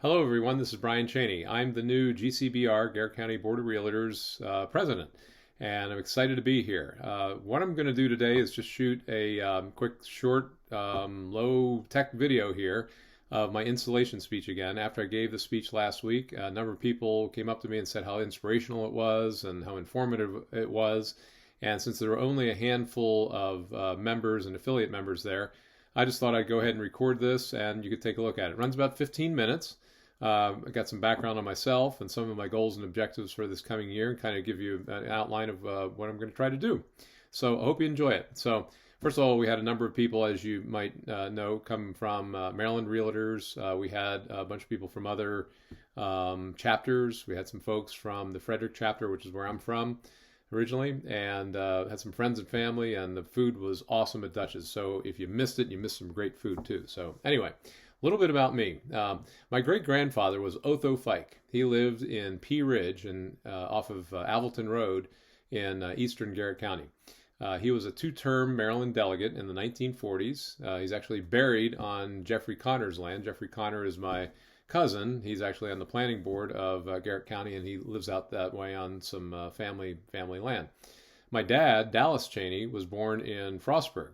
Hello, everyone. This is Brian Cheney. I'm the new GCBR, Garrett County Board of Realtors president, and I'm excited to be here. What I'm going to do today is just shoot a quick, short, low-tech video here of my installation speech again. After I gave the speech last week, a number of people came up to me and said how inspirational it was and how informative it was. And since there were only a handful of members and affiliate members there, I just thought I'd go ahead and record this and you could take a look at it. It runs about 15 minutes. I got some background on myself and some of my goals and objectives for this coming year and kind of give you an outline of what I'm going to try to do. So I hope you enjoy it. So first of all, we had a number of people, as you might know, come from Maryland Realtors. We had a bunch of people from other chapters. We had some folks from the Frederick chapter, which is where I'm from originally, and had some friends and family, and the food was awesome at Dutch's. So if you missed it, you missed some great food too. So anyway, a little bit about me. My great-grandfather was Otho Fike. He lived in Pea Ridge and off of Alvelton Road in eastern Garrett County. He was a two-term Maryland delegate in the 1940s. He's actually buried on Jeffrey Connor's land. Jeffrey Connor is my cousin. He's actually on the planning board of Garrett County, and he lives out that way on some family land. My dad, Dallas Cheney, was born in Frostburg.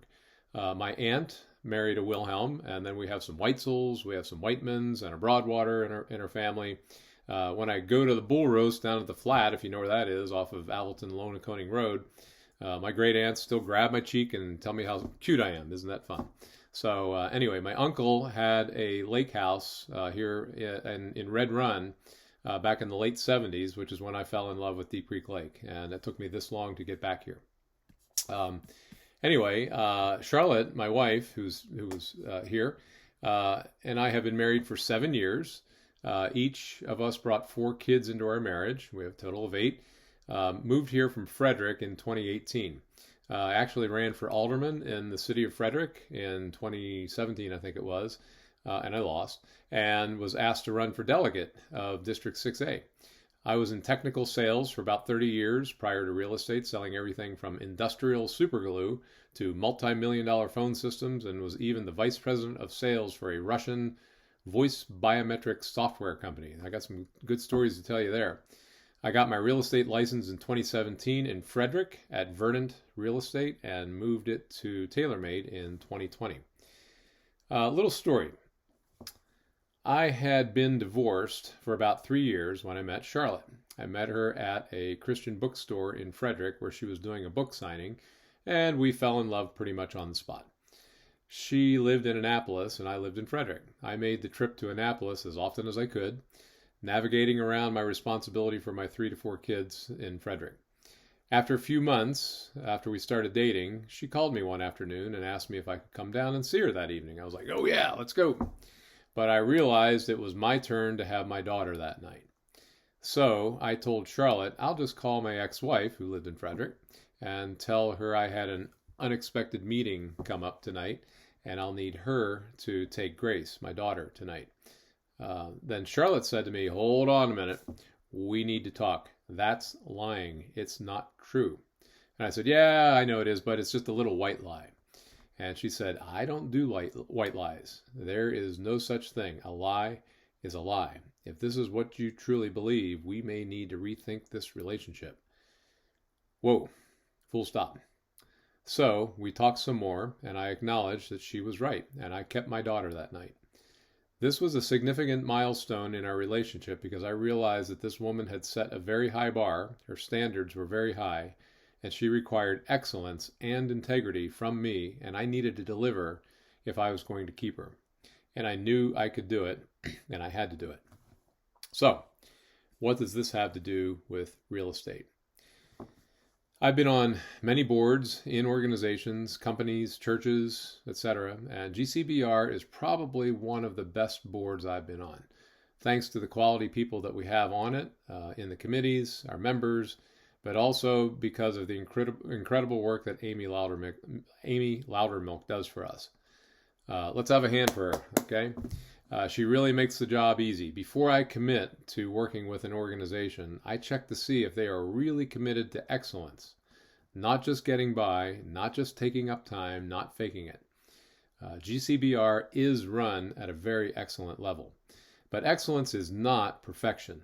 My aunt married a Wilhelm, and then we have some Weitzel's, we have some Whitemans, and a Broadwater in her family. When I go to the bull roast down at the flat, if you know where that is, off of Alvelton Lonaconing Road, my great aunts still grab my cheek and tell me how cute I am. Isn't that fun? So anyway, my uncle had a lake house here in Red Run back in the late 70s, which is when I fell in love with Deep Creek Lake. And it took me this long to get back here. Anyway, Charlotte, my wife, who was here, and I have been married for 7 years. Each of us brought 4 kids into our marriage. We have a total of 8. Moved here from Frederick in 2018. I actually ran for alderman in the city of Frederick in 2017, I think it was, and I lost, and was asked to run for delegate of District 6A. I was in technical sales for about 30 years prior to real estate, selling everything from industrial superglue to multi-million-dollar phone systems, and was even the vice president of sales for a Russian voice biometric software company. I got some good stories to tell you there. I got my real estate license in 2017 in Frederick at Verdant Real Estate and moved it to TaylorMade in 2020. Little story. I had been divorced for about 3 years when I met Charlotte. I met her at a Christian bookstore in Frederick where she was doing a book signing, and we fell in love pretty much on the spot. She lived in Annapolis and I lived in Frederick. I made the trip to Annapolis as often as I could, navigating around my responsibility for my 3 to 4 kids in Frederick. After a few months, after we started dating, she called me one afternoon and asked me if I could come down and see her that evening. I was like, oh yeah, let's go. But I realized it was my turn to have my daughter that night. So I told Charlotte, I'll just call my ex-wife, who lived in Frederick, and tell her I had an unexpected meeting come up tonight, and I'll need her to take Grace, my daughter, tonight. Then Charlotte said to me, hold on a minute, we need to talk. That's lying. It's not true. And I said, yeah, I know it is, but it's just a little white lie. And she said, I don't do white lies. There is no such thing. A lie is a lie. If this is what you truly believe, we may need to rethink this relationship. Whoa, full stop. So we talked some more, and I acknowledged that she was right, and I kept my daughter that night. This was a significant milestone in our relationship because I realized that this woman had set a very high bar, her standards were very high, and she required excellence and integrity from me, and I needed to deliver if I was going to keep her. And I knew I could do it, and I had to do it. So, what does this have to do with real estate? I've been on many boards in organizations, companies, churches, etc., and GCBR is probably one of the best boards I've been on. Thanks to the quality people that we have on it, in the committees, our members, but also because of the incredible work that Amy Loudermilk does for us. Let's have a hand for her, okay? She really makes the job easy. Before I commit to working with an organization, I check to see if they are really committed to excellence. Not just getting by, not just taking up time, not faking it. GCBR is run at a very excellent level. But excellence is not perfection.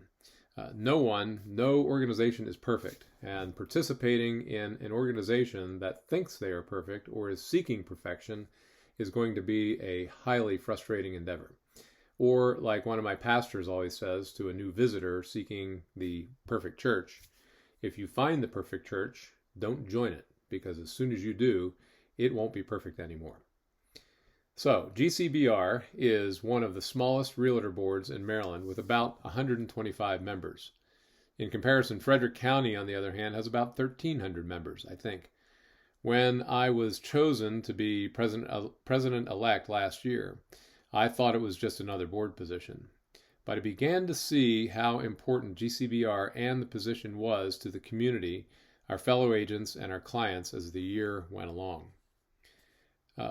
No organization is perfect, and participating in an organization that thinks they are perfect or is seeking perfection is going to be a highly frustrating endeavor. Or, like one of my pastors always says to a new visitor seeking the perfect church, if you find the perfect church, don't join it, because as soon as you do, it won't be perfect anymore. So, GCBR is one of the smallest realtor boards in Maryland with about 125 members. In comparison, Frederick County, on the other hand, has about 1,300 members, I think. When I was chosen to be president-elect last year, I thought it was just another board position. But I began to see how important GCBR and the position was to the community, our fellow agents, and our clients as the year went along.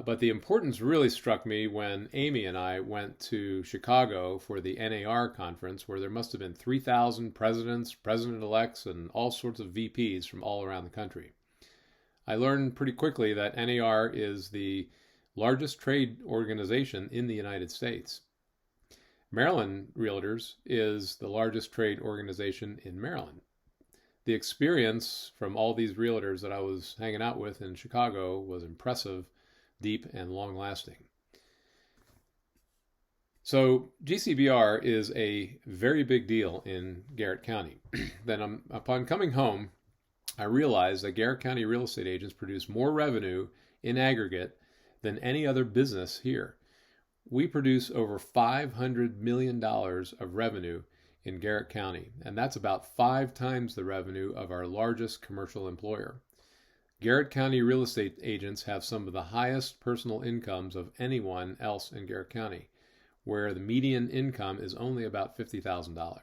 But the importance really struck me when Amy and I went to Chicago for the NAR conference, where there must have been 3,000 presidents, president-elects, and all sorts of VPs from all around the country. I learned pretty quickly that NAR is the largest trade organization in the United States. Maryland Realtors is the largest trade organization in Maryland. The experience from all these realtors that I was hanging out with in Chicago was impressive, deep, and long-lasting. So GCBR is a very big deal in Garrett County. Then upon coming home, I realized that Garrett County real estate agents produce more revenue in aggregate than any other business here. We produce over $500 million of revenue in Garrett County, and that's about 5 times the revenue of our largest commercial employer. Garrett County real estate agents have some of the highest personal incomes of anyone else in Garrett County, where the median income is only about $50,000.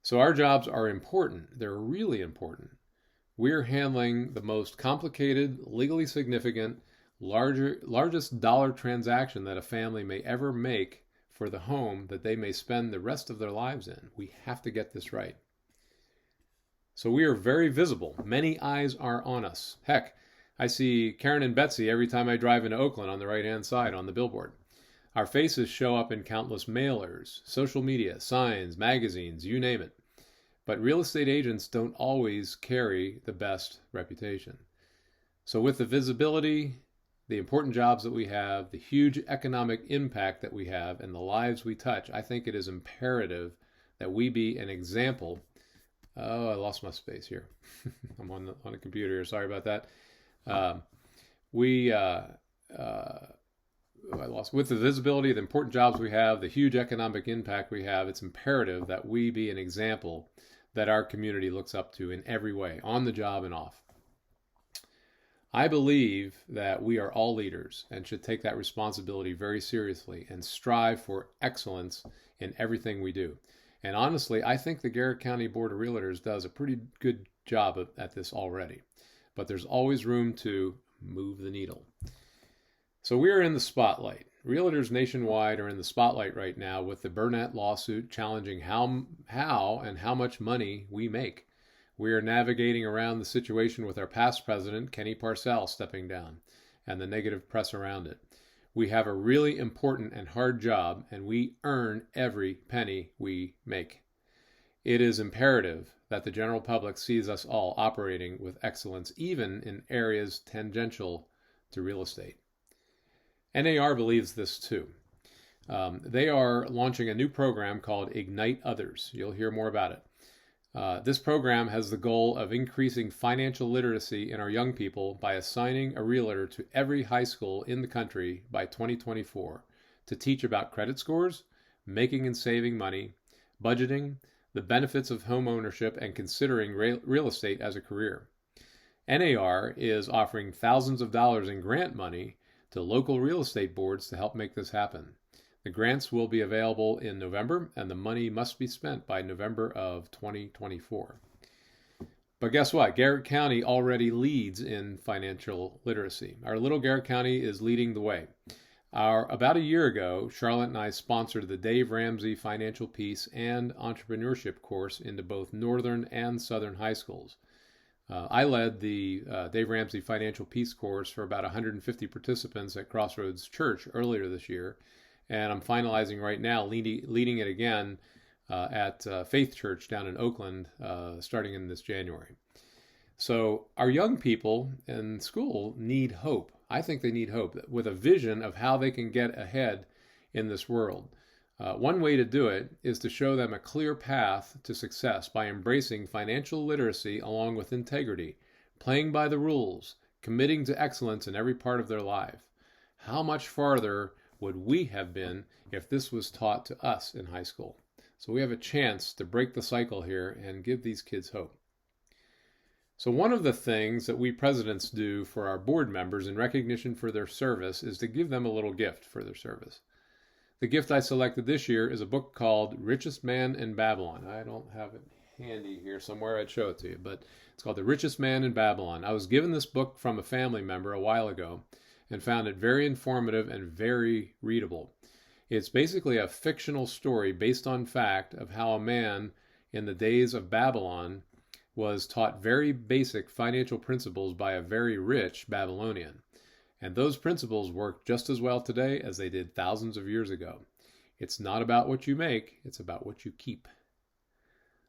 So our jobs are important. They're really important. We're handling the most complicated, legally significant, largest dollar transaction that a family may ever make for the home that they may spend the rest of their lives in. We have to get this right. So we are very visible. Many eyes are on us. Heck, I see Karen and Betsy every time I drive into Oakland on the right-hand side on the billboard. Our faces show up in countless mailers, social media, signs, magazines, you name it. But real estate agents don't always carry the best reputation. So with the visibility, the important jobs that we have, the huge economic impact that we have, and the lives we touch, I think it is imperative that we be an example. Oh, I lost my space here. I'm on a computer here. Sorry about that. With the visibility, the important jobs we have, the huge economic impact we have, it's imperative that we be an example that our community looks up to in every way, on the job and off. I believe that we are all leaders and should take that responsibility very seriously and strive for excellence in everything we do. And honestly, I think the Garrett County Board of Realtors does a pretty good job at this already. But there's always room to move the needle. So we are in the spotlight. Realtors nationwide are in the spotlight right now with the Burnett lawsuit challenging how and how much money we make. We are navigating around the situation with our past president, Kenny Parcell, stepping down, and the negative press around it. We have a really important and hard job, and we earn every penny we make. It is imperative that the general public sees us all operating with excellence, even in areas tangential to real estate. NAR believes this too. They are launching a new program called Ignite Others. You'll hear more about it. This program has the goal of increasing financial literacy in our young people by assigning a realtor to every high school in the country by 2024 to teach about credit scores, making and saving money, budgeting, the benefits of home ownership, and considering real estate as a career. NAR is offering thousands of dollars in grant money to local real estate boards to help make this happen. The grants will be available in November, and the money must be spent by November of 2024. But guess what? Garrett County already leads in financial literacy. Our little Garrett County is leading the way. About a year ago, Charlotte and I sponsored the Dave Ramsey Financial Peace and Entrepreneurship course into both northern and southern high schools. I led the Dave Ramsey Financial Peace course for about 150 participants at Crossroads Church earlier this year, and I'm finalizing right now, leading it again at Faith Church down in Oakland, starting in this January. So our young people in school need hope. I think they need hope with a vision of how they can get ahead in this world. One way to do it is to show them a clear path to success by embracing financial literacy along with integrity, playing by the rules, committing to excellence in every part of their life. How much farther would we have been if this was taught to us in high school? So we have a chance to break the cycle here and give these kids hope. So one of the things that we presidents do for our board members in recognition for their service is to give them a little gift for their service. The gift I selected this year is a book called Richest Man in Babylon. I don't have it handy here somewhere. I'd show it to you, but it's called The Richest Man in Babylon. I was given this book from a family member a while ago and found it very informative and very readable. It's basically a fictional story based on fact of how a man in the days of Babylon was taught very basic financial principles by a very rich Babylonian. And those principles work just as well today as they did thousands of years ago. It's not about what you make, it's about what you keep.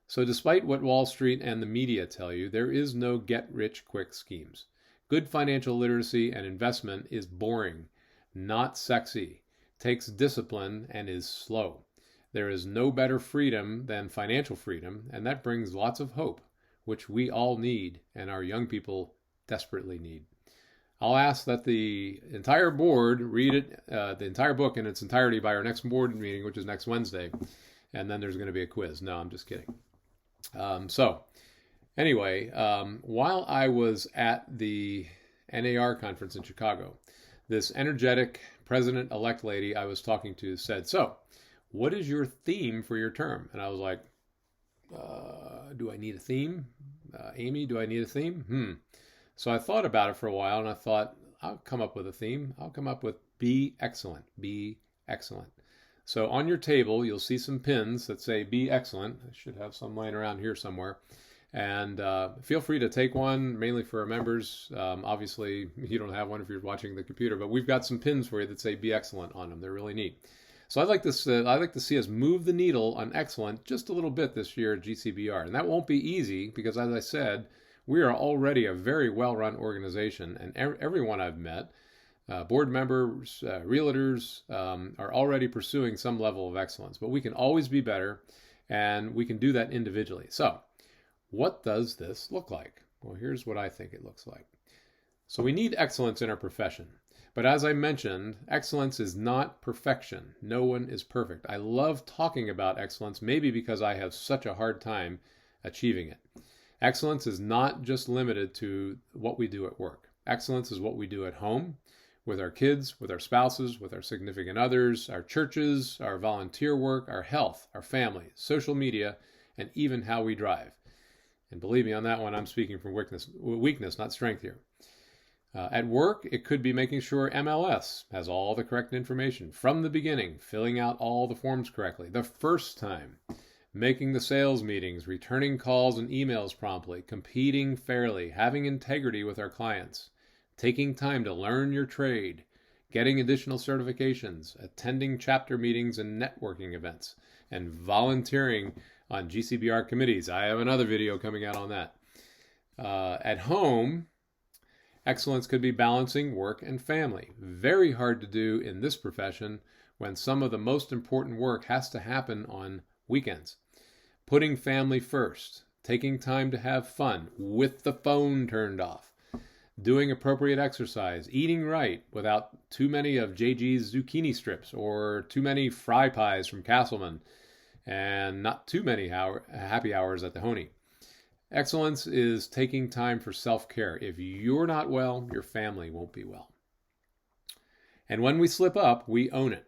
So despite what Wall Street and the media tell you, there is no get-rich-quick schemes. Good financial literacy and investment is boring, not sexy, takes discipline, and is slow. There is no better freedom than financial freedom, and that brings lots of hope, which we all need and our young people desperately need. I'll ask that the entire board read it, the entire book in its entirety by our next board meeting, which is next Wednesday, and then there's going to be a quiz. No, I'm just kidding. Anyway, while I was at the NAR conference in Chicago, this energetic president-elect lady I was talking to said, "So, what is your theme for your term?" And I was like, do I need a theme? Amy, do I need a theme? So I thought about it for a while, and I thought, I'll come up with a theme. I'll come up with Be Excellent. Be Excellent. So on your table, you'll see some pins that say Be Excellent. I should have some laying around here somewhere. And feel free to take one, mainly for our members. Obviously, you don't have one if you're watching the computer, but we've got some pins for you that say Be Excellent on them. They're really neat. So I'd like to see us move the needle on excellent just a little bit this year at GCBR. And that won't be easy because, as I said, we are already a very well-run organization, and everyone I've met, board members, realtors, are already pursuing some level of excellence. But we can always be better, and we can do that individually. So what does this look like? Well, here's what I think it looks like. So we need excellence in our profession. But as I mentioned, excellence is not perfection. No one is perfect. I love talking about excellence, maybe because I have such a hard time achieving it. Excellence is not just limited to what we do at work. Excellence is what we do at home, with our kids, with our spouses, with our significant others, our churches, our volunteer work, our health, our family, social media, and even how we drive. And believe me, on that one, I'm speaking from weakness, not strength here. At work, it could be making sure MLS has all the correct information from the beginning, filling out all the forms correctly the first time, making the sales meetings, returning calls and emails promptly, competing fairly, having integrity with our clients, taking time to learn your trade, getting additional certifications, attending chapter meetings and networking events, and volunteering on GCBR committees. I have another video coming out on that. At home, excellence could be balancing work and family. Very hard to do in this profession when some of the most important work has to happen on weekends. Putting family first, taking time to have fun with the phone turned off, doing appropriate exercise, eating right without too many of JG's zucchini strips or too many fry pies from Castleman, and not too many happy hours at the Honey. Excellence is taking time for self-care. If you're not well, your family won't be well. And when we slip up, we own it.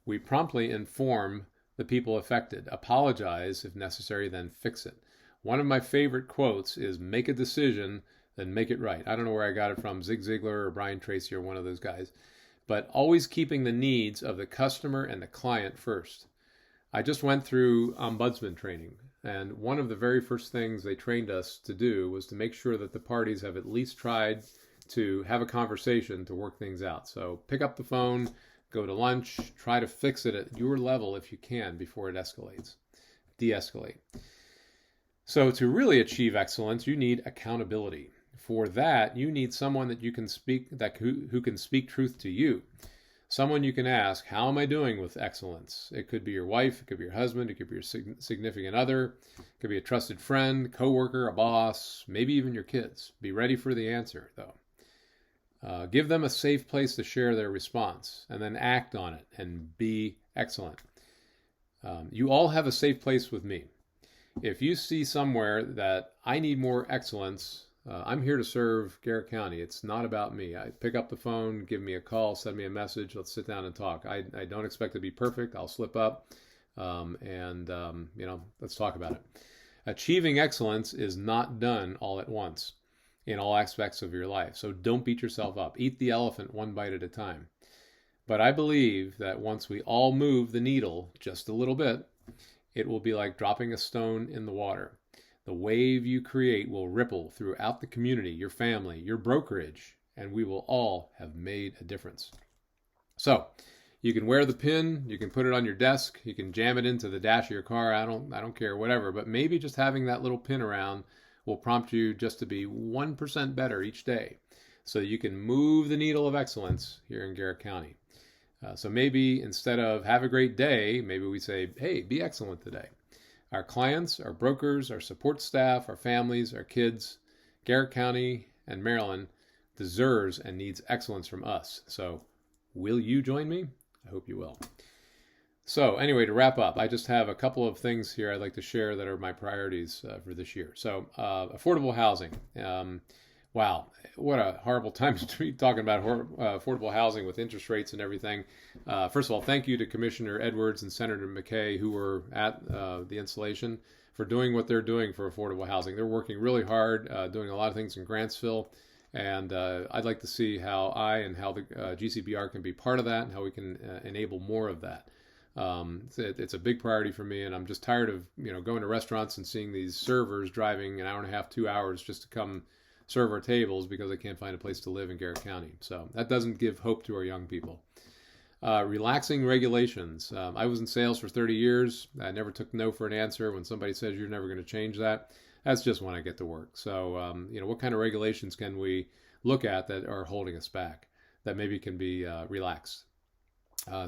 We promptly inform the people affected, apologize if necessary, then fix it. One of my favorite quotes is, make a decision, then make it right. I don't know where I got it from, Zig Ziglar or Brian Tracy or one of those guys. But always keeping the needs of the customer and the client first. I just went through ombudsman training, and one of the very first things they trained us to do was to make sure that the parties have at least tried to have a conversation to work things out. So pick up the phone, go to lunch, try to fix it at your level if you can before it escalates. De-escalate. So to really achieve excellence, you need accountability. For that, you need someone that you can speak who can speak truth to you. Someone you can ask, how am I doing with excellence? It could be your wife, it could be your husband, it could be your significant other, it could be a trusted friend, coworker, a boss, maybe even your kids. Be ready for the answer, though. Give them a safe place to share their response, and then act on it and be excellent. You all have a safe place with me. If you see somewhere that I need more excellence, I'm here to serve Garrett County. It's not about me. I pick up the phone, give me a call, send me a message. Let's sit down and talk. I don't expect to be perfect. I'll slip up, and let's talk about it. Achieving excellence is not done all at once in all aspects of your life. So don't beat yourself up. Eat the elephant one bite at a time. But I believe that once we all move the needle just a little bit, it will be like dropping a stone in the water. The wave you create will ripple throughout the community, your family, your brokerage, and we will all have made a difference. So you can wear the pin, you can put it on your desk, you can jam it into the dash of your car. I don't care, whatever. But maybe just having that little pin around will prompt you just to be 1% better each day, so you can move the needle of excellence here in Garrett County. So maybe instead of have a great day, maybe we say, hey, be excellent today. Our clients, our brokers, our support staff, our families, our kids, Garrett County and Maryland deserves and needs excellence from us. So will you join me? I hope you will. So anyway, to wrap up, I just have a couple of things here I'd like to share that are my priorities for this year. So affordable housing. Wow, what a horrible time to be talking about affordable housing with interest rates and everything. First of all, thank you to Commissioner Edwards and Senator McKay, who were at the installation, for doing what they're doing for affordable housing. They're working really hard, doing a lot of things in Grantsville, and I'd like to see how the GCBR can be part of that and how we can enable more of that. It's a big priority for me, and I'm just tired of going to restaurants and seeing these servers driving an hour and a half, 2 hours just to come serve our tables because they can't find a place to live in Garrett County. So that doesn't give hope to our young people. Relaxing regulations. I was in sales for 30 years. I never took no for an answer. When somebody says you're never going to change that, that's just when I get to work. So, what kind of regulations can we look at that are holding us back that maybe can be relaxed?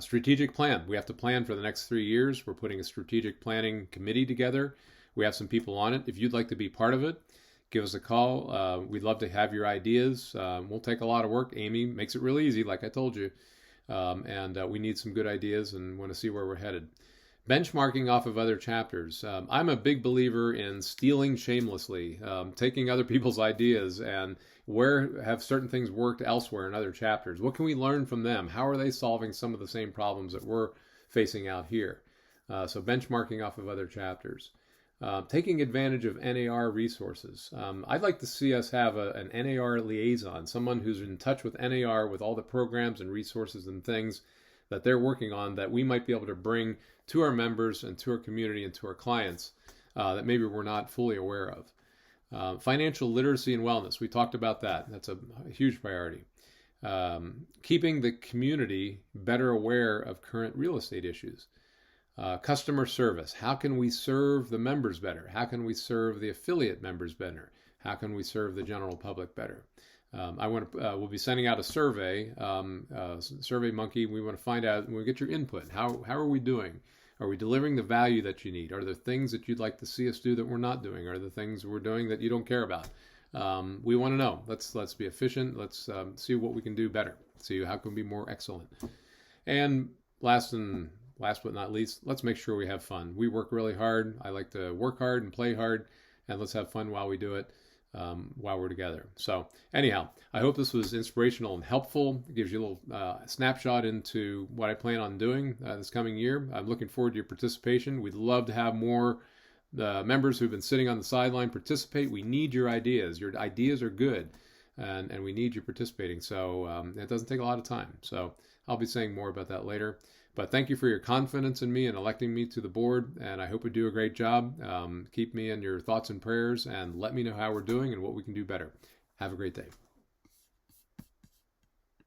Strategic plan. We have to plan for the next 3 years. We're putting a strategic planning committee together. We have some people on it. If you'd like to be part of it, give us a call. We'd love to have your ideas. We'll take a lot of work. Amy makes it really easy, like I told you. And we need some good ideas and want to see where we're headed. Benchmarking off of other chapters. I'm a big believer in stealing shamelessly, taking other people's ideas and where have certain things worked elsewhere in other chapters. What can we learn from them? How are they solving some of the same problems that we're facing out here? So benchmarking off of other chapters. Taking advantage of NAR resources. I'd like to see us have an NAR liaison, someone who's in touch with NAR with all the programs and resources and things that they're working on that we might be able to bring to our members and to our community and to our clients that maybe we're not fully aware of. Financial literacy and wellness. We talked about that. That's a huge priority. Keeping the community better aware of current real estate issues. Customer service. How can we serve the members better? How can we serve the affiliate members better? How can we serve the general public better? We'll be sending out a survey, Survey Monkey. We want to find out, we get your input. How are we doing? Are we delivering the value that you need? Are there things that you'd like to see us do that we're not doing? Are there things we're doing that you don't care about? We want to know. Let's be efficient. Let's see what we can do better. See how can we be more excellent. And last but not least, let's make sure we have fun. We work really hard. I like to work hard and play hard, and let's have fun while we do it, while we're together. So anyhow, I hope this was inspirational and helpful. It gives you a little snapshot into what I plan on doing this coming year. I'm looking forward to your participation. We'd love to have more members who've been sitting on the sideline participate. We need your ideas. Your ideas are good, and we need you participating. So it doesn't take a lot of time. So I'll be saying more about that later. But thank you for your confidence in me and electing me to the board, and I hope we do a great job. Keep me in your thoughts and prayers, and let me know how we're doing and what we can do better. Have a great day.